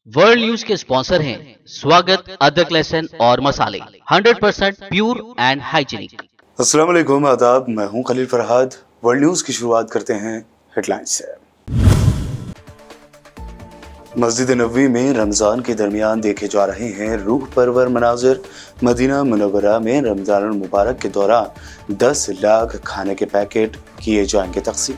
World news के sponsor हैं स्वागत, अदरक, लहसुन और मसाले 100% प्योर एंड हाइजीनिक। अस्सलाम वालेकुम, आदाब। मैं हूं खलील फरहाद। वर्ल्ड न्यूज़ की शुरुआत करते हैं हेडलाइंस से। मस्जिद नबवी में रमज़ान के दरमियान देखे जा रहे हैं रूह परवर मनाजिर। मदीना मुनव्वरा में रमज़ान मुबारक के दौरान 10 लाख खाने के पैकेट किए जाएंगे तक़सीम।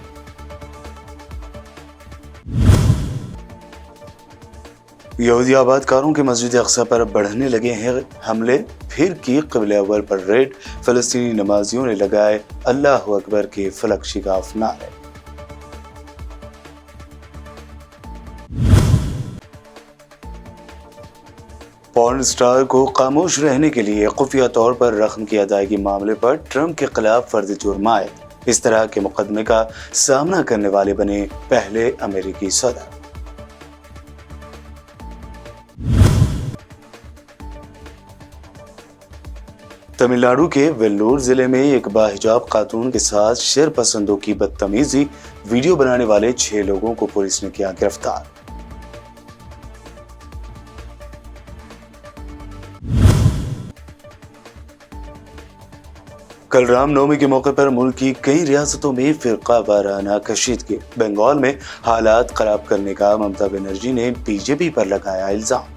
यहूदी आबादकारों के मस्जिद अक्सा पर बढ़ने लगे हैं हमले। फिर की क़िबले अव्वल पर रेड। फ़लस्तीनी नमाजियों ने लगाए अल्लाह अकबर के फलक शिगाफ नारे। पॉर्न स्टार को खामोश रहने के लिए खुफिया तौर पर रकम की अदायगी मामले पर ट्रंप के खिलाफ फर्द जुर्म आयद। इस तरह के मुकदमे का सामना करने वाले बने पहले अमेरिकी सदर। तमिलनाडु के वेल्लोर जिले में एक बाहिजाब खातून के साथ शर पसंदों की बदतमीजी। वीडियो बनाने वाले 6 लोगों को पुलिस ने किया गिरफ्तार। कल रामनवमी के मौके पर मुल्क की कई रियासतों में फिरका वाराना कशीदगी। बंगाल में हालात खराब करने का ममता बनर्जी ने बीजेपी पर लगाया इल्जाम।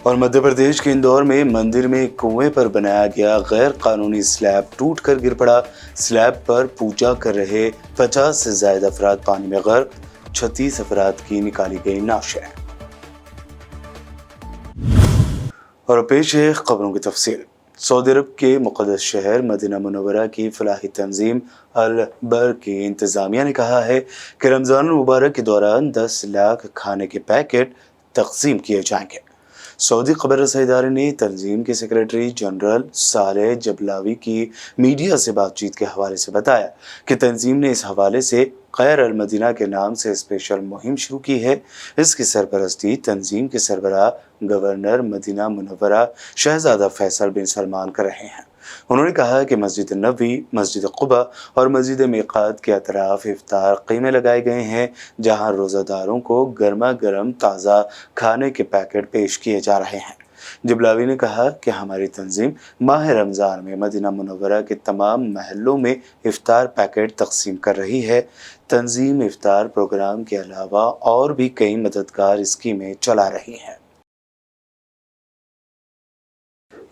और मध्य प्रदेश के इंदौर में मंदिर में कुएं पर बनाया गया गैर कानूनी स्लैब टूटकर गिर पड़ा। स्लैब पर पूजा कर रहे 50 से ज्यादा अफराद पानी में गर्क। 36 अफराद की निकाली गई नाशें। और पेश है खबरों की तफसील। सऊदी अरब के मुक़द्दस शहर मदीना मुनव्वरा की फलाही तंजीम अल बर की इंतजामिया ने कहा है कि रमज़ान मुबारक के दौरान 10 लाख खाने के पैकेट तकसीम किए जाएंगे। सऊदी खबर रसाई इदारे ने तंजीम के सेक्रेटरी जनरल सालेह जबलावी की मीडिया से बातचीत के हवाले से बताया कि तंजीम ने इस हवाले से खैर अल मदीना के नाम से स्पेशल मुहिम शुरू की है। इसकी सरपरस्ती तंजीम के सरबराह गवर्नर मदीना मुनव्वरा शहजादा फैसल बिन सलमान कर रहे हैं। उन्होंने कहा कि मस्जिद नबवी, मस्जिद कुबा और मस्जिद मीक़ात के अतराफ इफ्तार क़ीमे लगाए गए हैं, जहां रोज़ादारों को गर्मा गर्म ताज़ा खाने के पैकेट पेश किए जा रहे हैं। जबलावी ने कहा कि हमारी तंजीम माह रमज़ान में मदीना मुनव्वरा के तमाम महलों में इफ्तार पैकेट तकसीम कर रही है। तंजीम इफ्तार प्रोग्राम के अलावा और भी कई मददगार स्कीमें चला रही हैं।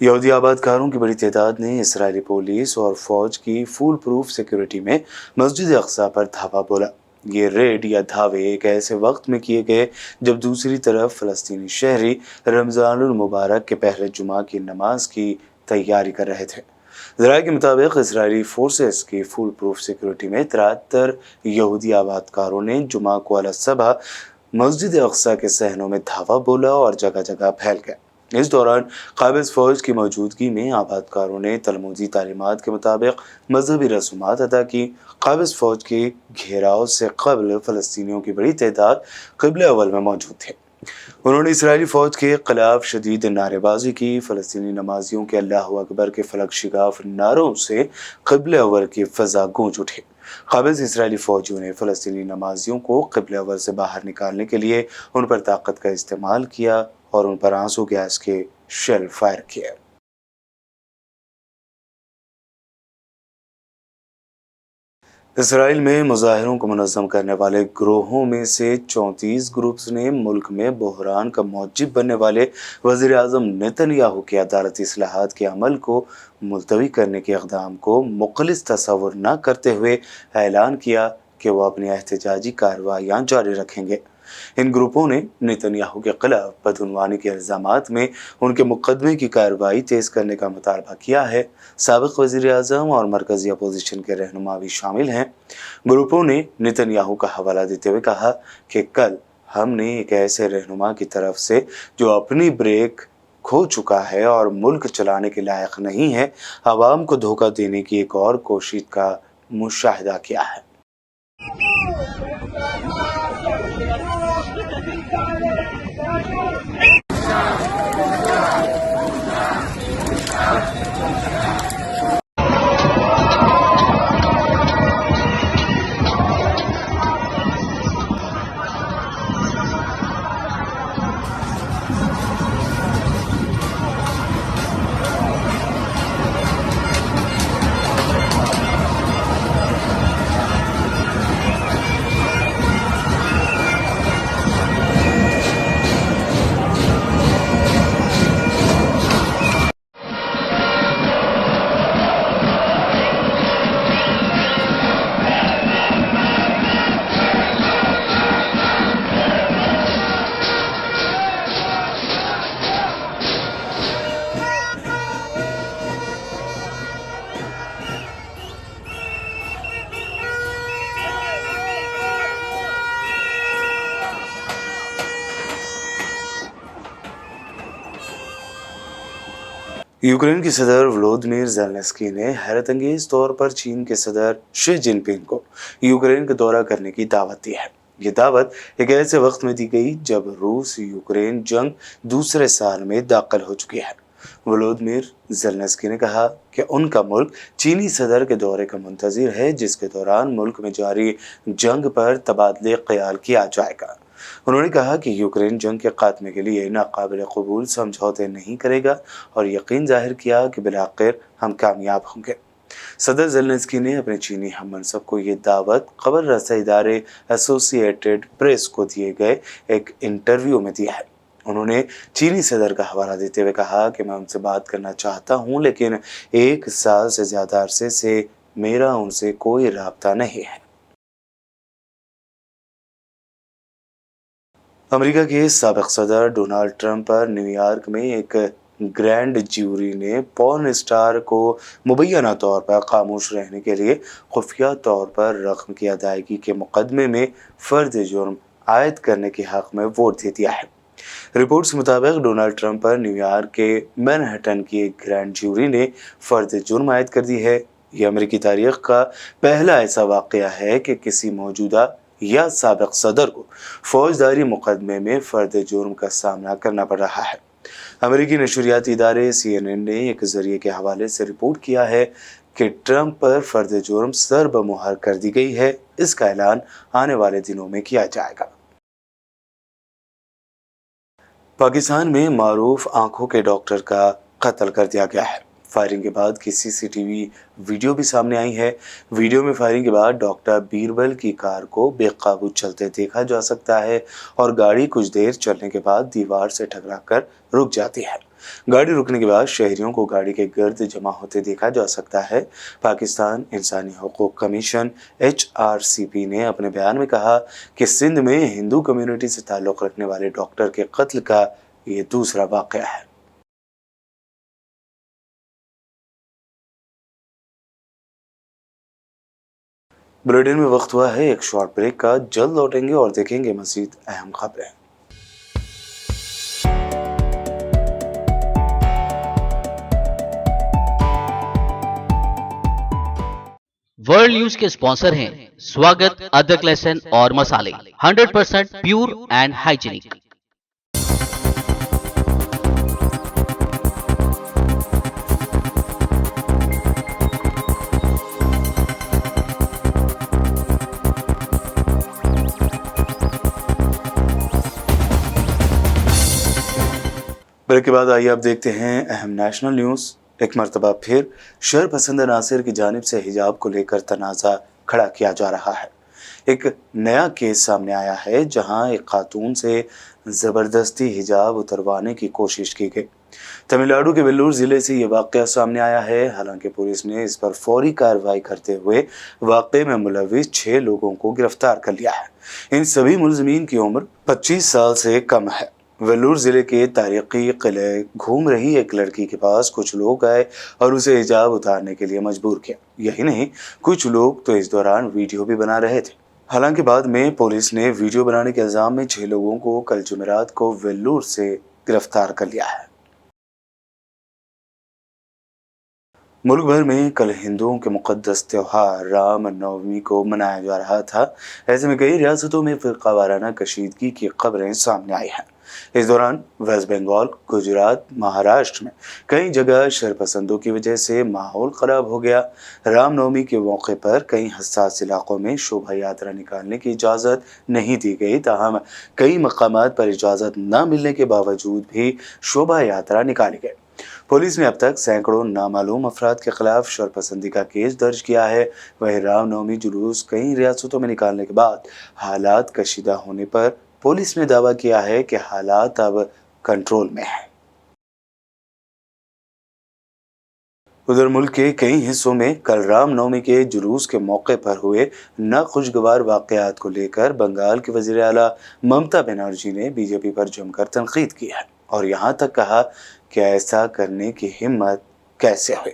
यहूदी आबादकारों की बड़ी तादाद ने इसराइली पुलिस और फौज की फुल प्रूफ सिक्योरिटी में मस्जिद अक्सा पर धावा बोला। ये रेड या धावे एक ऐसे वक्त में किए गए जब दूसरी तरफ फ़लस्तीनी शहरी रमज़ानुल मुबारक के पहले जुमा की नमाज की तैयारी कर रहे थे। ज़राए के मुताबिक इसराइली फोर्सेस की फुल प्रूफ सिक्योरिटी में 73 यहूदी आबादकारों ने जुमा को अला सबा मस्जिद अक्सा के सहनों में धावा बोला और जगह जगह फैल गए। इस दौरान काबिज़ फ़ौज की मौजूदगी में आबादकारों ने तलमुदी तालीमात के मुताबिक मजहबी रसूमात अदा की। काबिज़ फ़ौज के घेराव से कबल फ़लस्तीनियों की बड़ी तादाद क़िबले अव्वल में मौजूद थे। उन्होंने इसराइली फ़ौज के खिलाफ शदीद नारेबाजी की। फ़लस्तीनी नमाजियों के अल्लाह अकबर के फलक शिगाफ नारों से क़िबले अव्वल की फ़ज़ा गूंज उठी। काबिज़ इसराइली फ़ौजियों ने फ़लस्तीनी नमाजियों को क़िबले अव्वल से बाहर निकालने के लिए उन पर ताकत का इस्तेमाल किया और उन पर आंसू गैस के शेल फायर किए। इसराइल में मुजाहिरों को मुनज़्ज़म करने वाले ग्रोहों में से 34 ग्रुप्स ने मुल्क में बहरान का मौजिब बनने वाले वज़ीर आज़म नेतन्याहू के अदालती इस्लाहात के अमल को मुलतवी करने के इक़दाम को मुख़लिस तसव्वुर न करते हुए ऐलान किया कि वह अपनी एहतजाजी कार्रवाइयाँ जारी रखेंगे। इन ग्रुपों ने नेतन्याहू के खिलाफ बदउनवानी के इल्ज़ामात में उनके मुकदमे की कार्रवाई तेज़ करने का मुतालबा किया है। साबिक़ वज़ीर आज़म और मरकज़ी अपोजिशन के रहनुमा भी शामिल हैं। ग्रुपों ने नेतन्याहू का हवाला देते हुए कहा कि कल हमने एक ऐसे रहनुमा की तरफ से जो अपनी ब्रेक खो चुका है और मुल्क चलाने के लायक नहीं है, आवाम को धोखा देने की एक और कोशिश का मुशाहिदा किया है। यूक्रेन के सदर व्लादिमीर ज़ेलेंस्की ने हैरतअंगेज तौर पर चीन के सदर शी जिनपिंग को यूक्रेन का दौरा करने की दावत दी है। ये दावत एक ऐसे वक्त में दी गई जब रूस यूक्रेन जंग दूसरे साल में दाखिल हो चुकी है। व्लादिमीर ज़ेलेंस्की ने कहा कि उनका मुल्क चीनी सदर के दौरे का मुंतज़िर है, जिसके दौरान मुल्क में जारी जंग पर तबादले ख्याल किया जाएगा। उन्होंने कहा कि यूक्रेन जंग के खात्मे के लिए नाकाबिल कबूल समझौते नहीं करेगा और यकीन जाहिर किया कि बिलाखिर हम कामयाब होंगे। सदर ज़ेलेंस्की ने अपने चीनी हम मनसब को ये दावत खबर रसा इदारे एसोसिएटेड प्रेस को दिए गए एक इंटरव्यू में दिया है। उन्होंने चीनी सदर का हवाला देते हुए कहा कि मैं उनसे बात करना चाहता हूँ, लेकिन 1 साल से ज़्यादा अरसे से मेरा उनसे कोई राब्ता नहीं है। अमेरिका के साबिक सदर डोनाल्ड ट्रंप पर न्यूयॉर्क में एक ग्रैंड ज्यूरी ने पॉर्न स्टार को मुबैना तौर पर खामोश रहने के लिए खुफिया तौर पर रकम की अदायगी के मुकदमे में फर्द जुर्म आयद करने के हक में वोट दे दिया है। रिपोर्ट्स के मुताबिक डोनाल्ड ट्रंप पर न्यूयॉर्क के मैनहट्टन की एक ग्रैंड ज्यूरी ने फर्द जुर्म आयद कर दी है। यह अमेरिकी तारीख का पहला ऐसा वाक़या है कि किसी मौजूदा या साबिक सदर को फौजदारी मुकदमे में फर्द जुर्म का सामना करना पड़ रहा है। अमेरिकी नशरियाती इदारे CNN ने एक जरिए के हवाले से रिपोर्ट किया है कि ट्रंप पर फर्द जुर्म सरबमुहर कर दी गई है। इसका ऐलान आने वाले दिनों में किया जाएगा। पाकिस्तान में मारूफ आंखों के डॉक्टर का कत्ल कर दिया गया है। फायरिंग के बाद की CCTV वीडियो भी सामने आई है। वीडियो में फायरिंग के बाद डॉक्टर बीरबल की कार को बेकाबू चलते देखा जा सकता है और गाड़ी कुछ देर चलने के बाद दीवार से टकराकर रुक जाती है। गाड़ी रुकने के बाद शहरियों को गाड़ी के गिर्द जमा होते देखा जा सकता है। पाकिस्तान इंसानी हकूक़ कमीशन HRCP ने अपने बयान में कहा कि सिंध में हिंदू कम्युनिटी से ताल्लुक़ रखने वाले डॉक्टर के कत्ल का ये दूसरा वाक़या है। बुलेटिन में वक्त हुआ है एक शॉर्ट ब्रेक का। जल्द लौटेंगे और देखेंगे मज़ीद अहम खबरें। वर्ल्ड न्यूज के स्पॉन्सर हैं स्वागत, अदरक, लहसुन और मसाले, 100% प्योर एंड हाइजीनिक। ब्रेक के बाद आइए अब देखते हैं अहम नेशनल न्यूज़। एक मरतबा फिर शर पसंद नासिर की जानिब से हिजाब को लेकर तनाज़ा खड़ा किया जा रहा है। एक नया केस सामने आया है जहां एक खातून से ज़बरदस्ती हिजाब उतरवाने की कोशिश की गई। तमिलनाडु के वेल्लूर ज़िले से ये वाक़या सामने आया है। हालांकि पुलिस ने इस पर फौरी कार्रवाई करते हुए वाक़े में मुलविस 6 लोगों को गिरफ्तार कर लिया है। इन सभी मुलज़िमीन की उम्र 25 साल से कम है। वेल्लूर ज़िले के तारीखी किले घूम रही एक लड़की के पास कुछ लोग आए और उसे हिजाब उतारने के लिए मजबूर किया। यही नहीं, कुछ लोग तो इस दौरान वीडियो भी बना रहे थे। हालांकि बाद में पुलिस ने वीडियो बनाने के इल्ज़ाम में 6 लोगों को कल जुमेरात को वेल्लूर से गिरफ्तार कर लिया है। मुल्क भर में कल हिंदुओं के मुक़द्दस त्योहार राम नवमी को मनाया जा रहा था। ऐसे में कई रियासतों में फ़िरका वाराना कशीदगी की खबरें सामने आई हैं। इस दौरान वेस्ट बंगाल, गुजरात, महाराष्ट्र में कई जगह शरपसंदों की वजह से माहौल खराब हो गया। रामनवमी के मौके पर कई हसास इलाकों में शोभा यात्रा निकालने की इजाज़त नहीं दी गई, ताहम कई मकामात पर इजाज़त न मिलने के बावजूद भी शोभा यात्रा निकाली गई। पुलिस ने अब तक सैकड़ों नामालूम अफराद के खिलाफ शरपसंदी का केस दर्ज किया है। वहीं रामनवमी जुलूस कई रियासतों में निकालने के बाद हालात कशीदा होने पर पुलिस ने दावा किया है कि हालात अब कंट्रोल में है। उधर मुल्क के कई हिस्सों में कल रामनवमी के जुलूस के मौके पर हुए नाखुशगवार वाकयात को लेकर बंगाल की वज़ीर आला ममता बनर्जी ने बीजेपी पर जमकर तनकीद की है और यहाँ तक कहा कि ऐसा करने की हिम्मत कैसे हुई।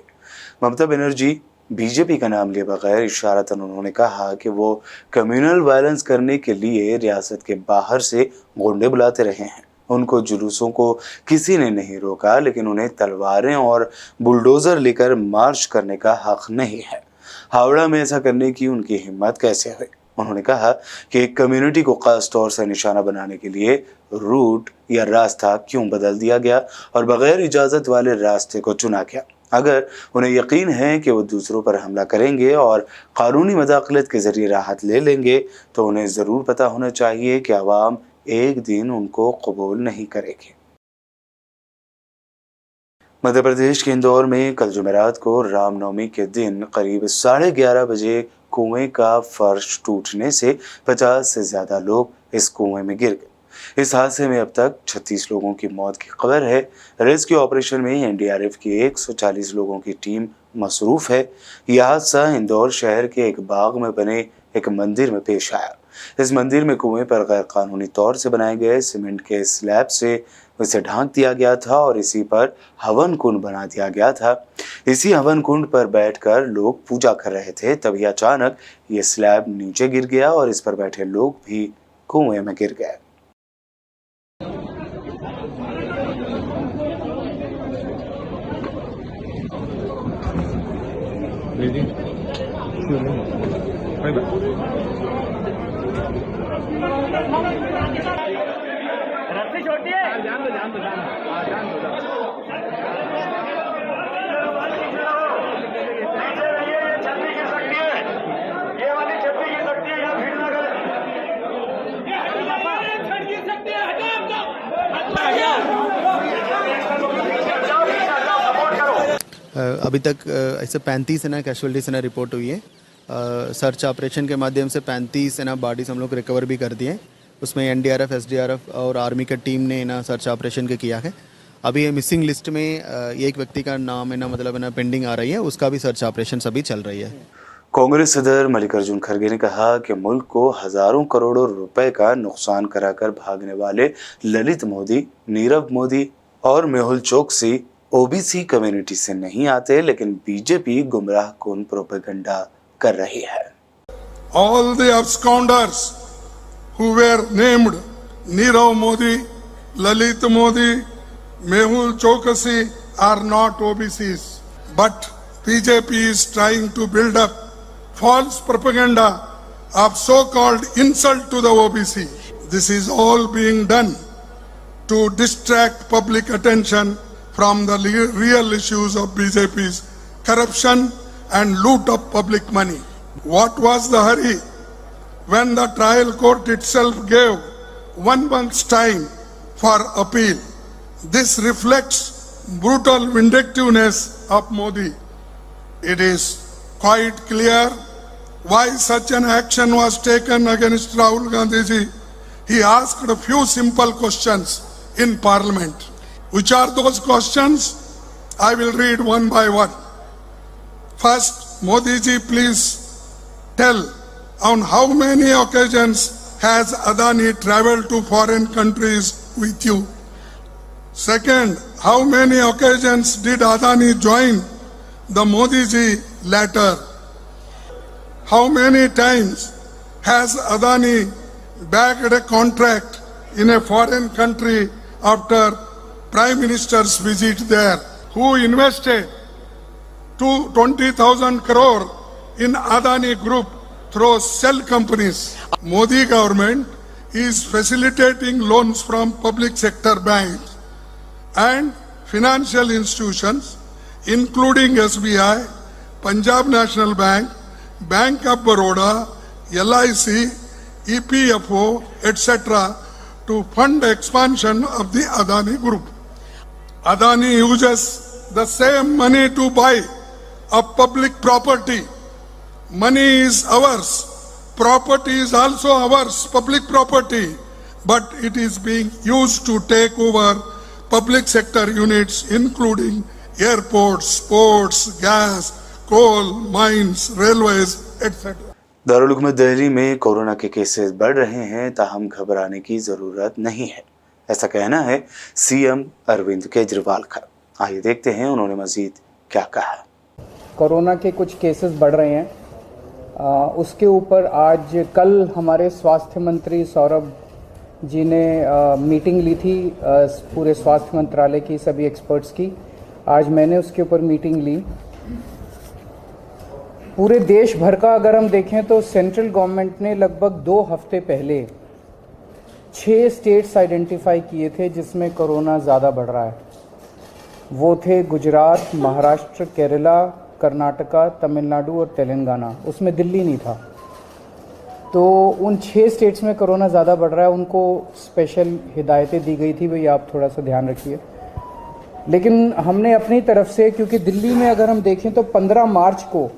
ममता बनर्जी बीजेपी का नाम लिए बगैर इशारतन उन्होंने कहा कि वो कम्युनल वायलेंस करने के लिए रियासत के बाहर से गुंडे बुलाते रहे हैं। उनको जुलूसों को किसी ने नहीं रोका, लेकिन उन्हें तलवारें और बुलडोजर लेकर मार्च करने का हक नहीं है। हावड़ा में ऐसा करने की उनकी हिम्मत कैसे हुई। उन्होंने कहा कि एक कम्युनिटी को खास तौर से निशाना बनाने के लिए रूट या रास्ता क्यों बदल दिया गया और बगैर इजाज़त वाले रास्ते को चुना गया। अगर उन्हें यकीन है कि वो दूसरों पर हमला करेंगे और कानूनी मदाखलत के जरिए राहत ले लेंगे, तो उन्हें ज़रूर पता होना चाहिए कि अवाम एक दिन उनको कबूल नहीं करेगी। मध्य प्रदेश के इंदौर में कल जुमेरात को रामनवमी के दिन करीब 11:30 बजे कुएं का फर्श टूटने से 50 से ज्यादा लोग इस कुएं में गिर गए। इस हादसे में अब तक 36 लोगों की मौत की खबर है। रेस्क्यू ऑपरेशन में एनडीआरएफ की 140 लोगों की टीम मसरूफ है। यह हादसा इंदौर शहर के एक बाग में बने एक मंदिर में पेश आया। इस मंदिर में कुएं पर गैर कानूनी तौर से बनाए गए सीमेंट के स्लैब से उसे ढांक दिया गया था और इसी पर हवन कुंड बना दिया गया था। इसी हवन कुंड पर बैठकर लोग पूजा कर रहे थे, तभी अचानक ये स्लैब नीचे गिर गया और इस पर बैठे लोग भी कुएं में गिर गए। रस्सी छोटी है, जान दो जान दो जान दो। छतरी गिर सकती है, ये वाली छतरी गिर सकती है, यहाँ भीड़ ना करें। अभी तक ऐसे 35 है ना कैजुअलिटीज है ना रिपोर्ट हुई है। सर्च ऑपरेशन के माध्यम से 35 है ना बॉडीज हम लोग रिकवर भी कर दिए। उसमें एनडीआरएफ, एसडीआरएफ और आर्मी का टीम ने ना सर्च ऑपरेशन के किया है। अभी ये मिसिंग लिस्ट में एक व्यक्ति का नाम है ना मतलब है ना पेंडिंग आ रही है, उसका भी सर्च ऑपरेशन अभी चल रही है। कांग्रेस सदर मल्लिकार्जुन खड़गे ने कहा कि मुल्क को हजारों करोड़ों रुपए का नुकसान कराकर भागने वाले ललित मोदी, नीरव मोदी और मेहुल चोकसी ओबीसी कम्युनिटी से नहीं आते, लेकिन बीजेपी गुमराह कुन प्रोपेगेंडा कर रही है। All the absconders who were named Nirav Modi, Lalit Modi, Mehul Chokasi are not OBCs, but BJP is trying to build up false propaganda of so-called insult to the OBC. This is all being done to distract public attention from the real issues of BJP's corruption and loot of public money. What was the hurry when the trial court itself gave 1 month's time for appeal? This reflects brutal vindictiveness of Modi. It is quite clear why such an action was taken against Rahul Gandhi ji. He asked a few simple questions in Parliament. Which are those questions? I will read one by one. First, Modi ji, please tell on how many occasions has Adani traveled to foreign countries with you? Second, how many occasions did Adani join the Modi ji letter? How many times has Adani bagged a contract in a foreign country after Prime Minister's visit there? Who invested 20,000 crore in Adani Group through shell companies. Modi government is facilitating loans from public sector banks and financial institutions including SBI, Punjab National Bank, Bank of Baroda, LIC, EPFO, etc. to fund expansion of the Adani Group. Adani uses the same money to buy up public property. Money is ours. Property is also ours, public property. But it is being used to take over public sector units including airports, ports, gas, coal, mines, railways, etc. Darul हुकूमत दिल्ली में corona के cases बढ़ रहे हैं, ताहम घबराने की ज़रूरत नहीं है, ऐसा कहना है सीएम अरविंद केजरीवाल का। आइए देखते हैं उन्होंने मजीद क्या कहा। कोरोना के कुछ केसेस बढ़ रहे हैं, उसके ऊपर आज कल हमारे स्वास्थ्य मंत्री सौरभ जी ने मीटिंग ली थी पूरे स्वास्थ्य मंत्रालय की सभी एक्सपर्ट्स की। आज मैंने उसके ऊपर मीटिंग ली। पूरे देश भर का अगर हम देखें तो सेंट्रल गवर्नमेंट ने लगभग 2 हफ्ते पहले 6 स्टेट्स आइडेंटिफाई किए थे जिसमें कोरोना ज़्यादा बढ़ रहा है। वो थे गुजरात, महाराष्ट्र, केरला, कर्नाटका, तमिलनाडु और तेलंगाना। उसमें दिल्ली नहीं था। तो उन 6 स्टेट्स में कोरोना ज़्यादा बढ़ रहा है, उनको स्पेशल हिदायतें दी गई थी, भाई आप थोड़ा सा ध्यान रखिए। लेकिन हमने अपनी तरफ से, क्योंकि दिल्ली में अगर हम देखें तो 15 मार्च को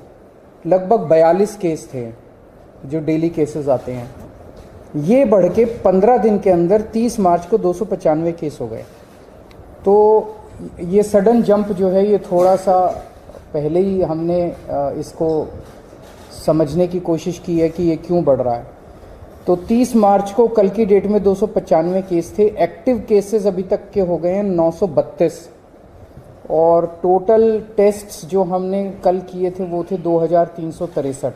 लगभग 42 केस थे जो डेली केसेस आते हैं, ये बढ़ के 15 दिन के अंदर 30 मार्च को 295 केस हो गए। तो ये सडन जंप जो है ये थोड़ा सा पहले ही हमने इसको समझने की कोशिश की है कि ये क्यों बढ़ रहा है। तो 30 मार्च को कल की डेट में 295 केस थे। एक्टिव केसेस अभी तक के हो गए हैं 932 और टोटल टेस्ट्स जो हमने कल किए थे वो थे 2363।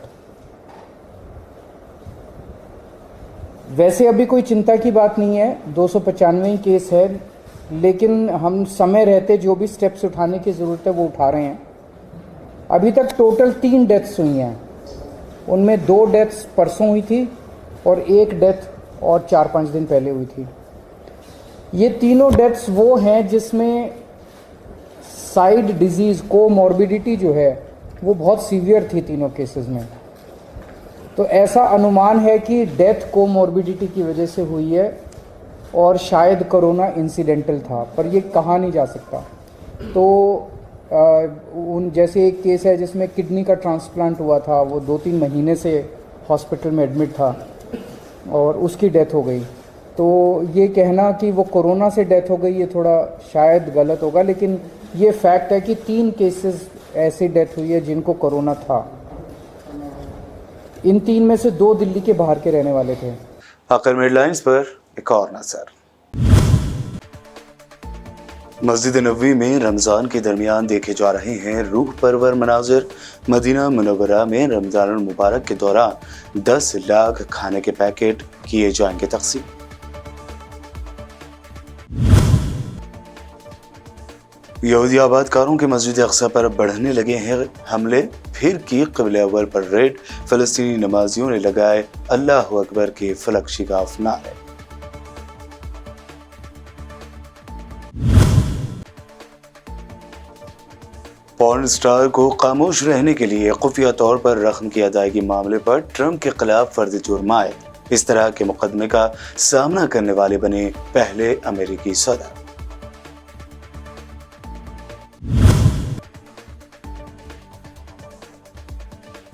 वैसे अभी कोई चिंता की बात नहीं है, 295 केस है, लेकिन हम समय रहते जो भी स्टेप्स उठाने की ज़रूरत है वो उठा रहे हैं। अभी तक टोटल 3 डेथ्स हुई हैं, उनमें 2 डेथ्स परसों हुई थी और 1 डेथ और 4-5 दिन पहले हुई थी। ये तीनों डेथ्स वो हैं जिसमें साइड डिजीज़ कोमॉर्बिडिटी जो है वो बहुत सीवियर थी तीनों केसेस में। तो ऐसा अनुमान है कि डेथ कोमॉर्बिडिटी की वजह से हुई है और शायद कोरोना इंसिडेंटल था, पर ये कहा नहीं जा सकता। तो उन जैसे एक केस है जिसमें किडनी का ट्रांसप्लांट हुआ था, वो 2-3 महीने से हॉस्पिटल में एडमिट था और उसकी डेथ हो गई। तो ये कहना कि वो कोरोना से डेथ हो गई ये थोड़ा शायद गलत होगा, लेकिन ये फैक्ट है कि 3 केसेस ऐसी डेथ हुई है जिनको कोरोना था। इन 3 में से 2 दिल्ली के बाहर के रहने वाले थे। आखिर में हेडलाइंस पर एक और नजर। मस्जिद नबवी में रमज़ान के दरमियान देखे जा रहे हैं रूह परवर मनाजिर। मदीना मुनव्वरा में रमज़ान मुबारक के दौरान 10 लाख खाने के पैकेट किए जाएंगे तक़सीम। यहूदी आबादकारों के मस्जिद अक्सा पर बढ़ने लगे हैं हमले, फिर की क़िबले अव्वल पर रेड। फ़लस्तीनी नमाजियों ने लगाए अल्लाह अकबर के फलक शिगाफ नारे। पॉर्न स्टार को खामोश रहने के लिए खुफिया तौर पर रकम की अदायगी मामले पर ट्रंप के खिलाफ फर्जी जुर्म आयद। इस तरह के मुकदमे का सामना करने वाले बने पहले अमेरिकी सदर।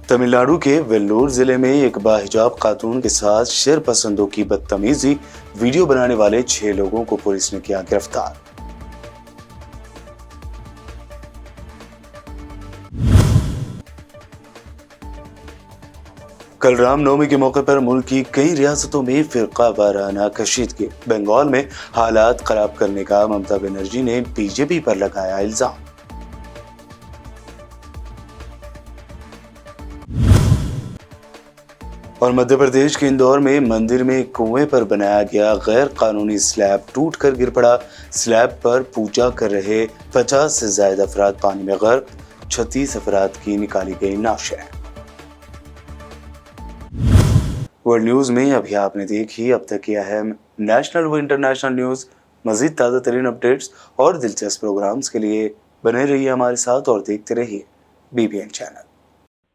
तमिलनाडु के वेल्लोर जिले में एक बाहिजाब खातून के साथ शरपसंदों की बदतमीजी, वीडियो बनाने वाले 6 लोगों को पुलिस ने किया गिरफ्तार। कल रामनवमी के मौके पर मुल्क की कई रियासतों में फिरका वाराना कशीदगी। बंगाल में हालात खराब करने का ममता बनर्जी ने बीजेपी पर लगाया इल्जाम। और मध्य प्रदेश के इंदौर में मंदिर में कुएं पर बनाया गया गैर कानूनी स्लैब टूटकर गिर पड़ा। स्लैब पर पूजा कर रहे 50 से ज्यादा अफराद पानी में गर्क। 36 अफराद की निकाली गई नाशें। वर्ल्ड न्यूज में अभी आपने देखी अब तक की अहम नेशनल व इंटरनेशनल न्यूज। मजीद ताज़ा तरीन अपडेट्स और दिलचस्प प्रोग्राम्स के लिए बने रहिए हमारे साथ और देखते रहिए BBN चैनल।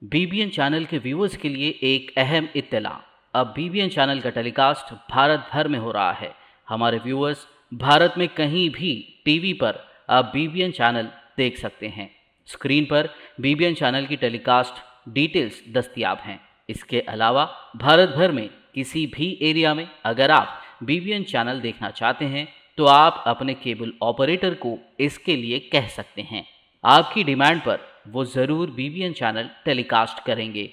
BBN चैनल के व्यूअर्स के लिए एक अहम इत्तला। अब BBN चैनल का टेलीकास्ट भारत भर में हो रहा है। हमारे व्यूअर्स भारत में कहीं भी टीवी पर अब BBN चैनल देख सकते हैं। स्क्रीन पर BBN चैनल की टेलीकास्ट डिटेल्स दस्तयाब हैं। इसके अलावा भारत भर में किसी भी एरिया में अगर आप BBN चैनल देखना चाहते हैं तो आप अपने केबल ऑपरेटर को इसके लिए कह सकते हैं। आपकी डिमांड पर वो ज़रूर BBN चैनल टेलीकास्ट करेंगे,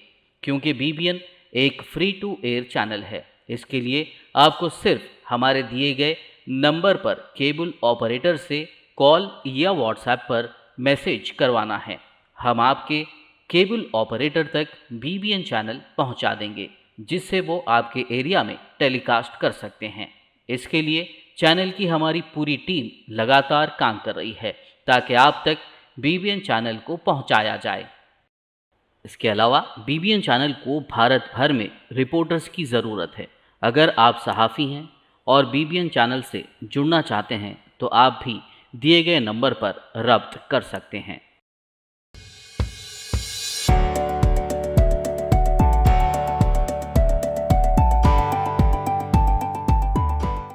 क्योंकि BBN एक फ्री टू एयर चैनल है। इसके लिए आपको सिर्फ हमारे दिए गए नंबर पर केबल ऑपरेटर से कॉल या व्हाट्सएप पर मैसेज करवाना है। हम आपके केबल ऑपरेटर तक BBN चैनल पहुंचा देंगे, जिससे वो आपके एरिया में टेलीकास्ट कर सकते हैं। इसके लिए चैनल की हमारी पूरी टीम लगातार काम कर रही है ताकि आप तक BBN चैनल को पहुंचाया जाए। इसके अलावा BBN चैनल को भारत भर में रिपोर्टर्स की ज़रूरत है। अगर आप सहाफ़ी हैं और BBN चैनल से जुड़ना चाहते हैं तो आप भी दिए गए नंबर पर रब्त कर सकते हैं।